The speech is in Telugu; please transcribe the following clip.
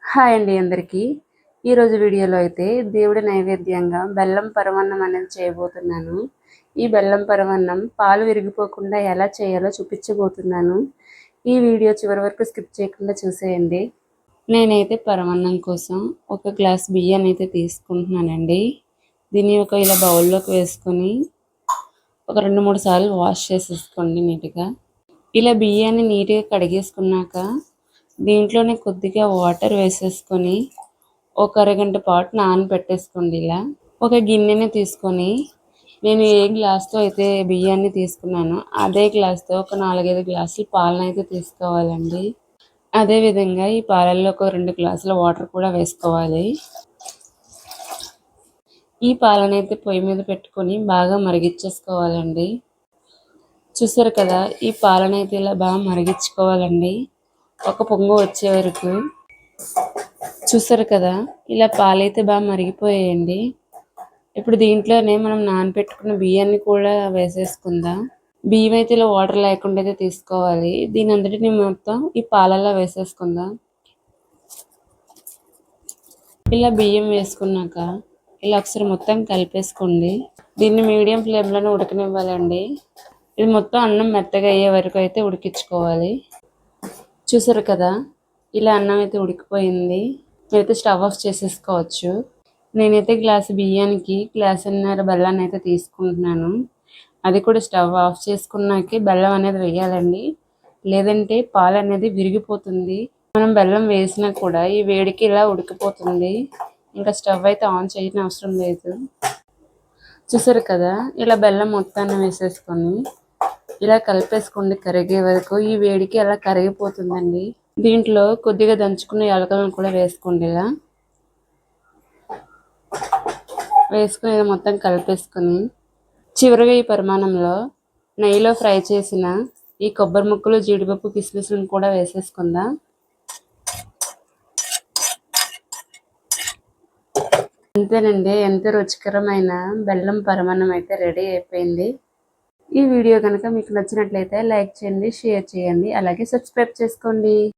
హాయ్ అండి అందరికీ. ఈరోజు వీడియోలో అయితే దేవుడి నైవేద్యంగా బెల్లం పరమాన్నం అనేది చేయబోతున్నాను. ఈ బెల్లం పరమాన్నం పాలు విరిగిపోకుండా ఎలా చేయాలో చూపించబోతున్నాను. ఈ వీడియో చివరి వరకు స్కిప్ చేయకుండా చూసేయండి. నేనైతే పరమాన్నం కోసం ఒక గ్లాస్ బియ్యాన్ని అయితే తీసుకుంటున్నానండి. దీన్ని ఇలా బౌల్లోకి వేసుకొని ఒక 2-3 సార్లు వాష్ చేసేసుకోండి నీట్గా. ఇలా బియ్యాన్ని నీట్గా కడిగేసుకున్నాక దీంట్లోనే కొద్దిగా వాటర్ వేసేసుకొని ఒక అరగంట పాటు నానబెట్టేసుకోండి. ఇలా ఒక గిన్నెని తీసుకొని నేను ఏ గ్లాస్తో అయితే బియ్యాన్ని తీసుకున్నానో అదే గ్లాస్తో ఒక 4-5 గ్లాసులు పాలను అయితే తీసుకోవాలండి. అదేవిధంగా ఈ పాలల్లో ఒక 2 గ్లాసుల వాటర్ కూడా వేసుకోవాలి. ఈ పాలనైతే పొయ్యి మీద పెట్టుకొని బాగా మరిగించేసుకోవాలండి. చూసారు కదా, ఈ పాలనైతే ఇలా బాగా మరిగించుకోవాలండి ఒక పొంగు వచ్చే వరకు. చూసారు కదా, ఇలా పాలైతే బాగా మరిగిపోయాయండి. ఇప్పుడు దీంట్లోనే మనం నానబెట్టుకున్న బియ్యాన్ని కూడా వేసేసుకుందాం. బియ్యం అయితే ఇలా వాటర్ లేకుండా అయితే తీసుకోవాలి. దీని అంతటిని మొత్తం ఈ పాలల్లో వేసేసుకుందాం. ఇలా బియ్యం వేసుకున్నాక ఇలా ఒకసారి మొత్తం కలిపేసుకోండి. దీన్ని మీడియం ఫ్లేమ్లోనే ఉడకనివ్వాలండి. ఇది మొత్తం అన్నం మెత్తగా అయ్యే వరకు అయితే ఉడికించుకోవాలి. చూసారు కదా, ఇలా అన్నం అయితే ఉడికిపోయింది. మీరైతే స్టవ్ ఆఫ్ చేసేసుకోవచ్చు. నేనైతే గ్లాసు బియ్యానికి గ్లాసున్నర బెల్లాన్ని అయితే తీసుకుంటున్నాను. అది కూడా స్టవ్ ఆఫ్ చేసుకున్నాకే బెల్లం అనేది వేయాలండి, లేదంటే పాలు అనేది విరిగిపోతుంది. మనం బెల్లం వేసినా కూడా ఈ వేడికి ఇలా ఉడికిపోతుంది. ఇంకా స్టవ్ అయితే ఆన్ చేయని అవసరం లేదు. చూసారు కదా, ఇలా బెల్లం మొత్తాన్ని వేసేసుకొని ఇలా కలిపేసుకోండి కరిగే వరకు. ఈ వేడికి అలా కరిగిపోతుందండి. దీంట్లో కొద్దిగా దంచుకున్న యాలకులను కూడా వేసుకోండి. ఇలా వేసుకుని మొత్తం కలిపేసుకొని చివరిగా ఈ పరిమాణంలో నెయ్యిలో ఫ్రై చేసిన ఈ కొబ్బరి ముక్కలు, జీడిపప్పు, కిస్మిస్లను కూడా వేసేసుకుందాం. అంతేనండి, ఎంత రుచికరమైన బెల్లం పరమాన్నం అయితే రెడీ అయిపోయింది. ఈ వీడియో కనుక మీకు నచ్చినట్లయితే లైక్ చేయండి, షేర్ చేయండి, అలాగే సబ్స్క్రైబ్ చేసుకోండి.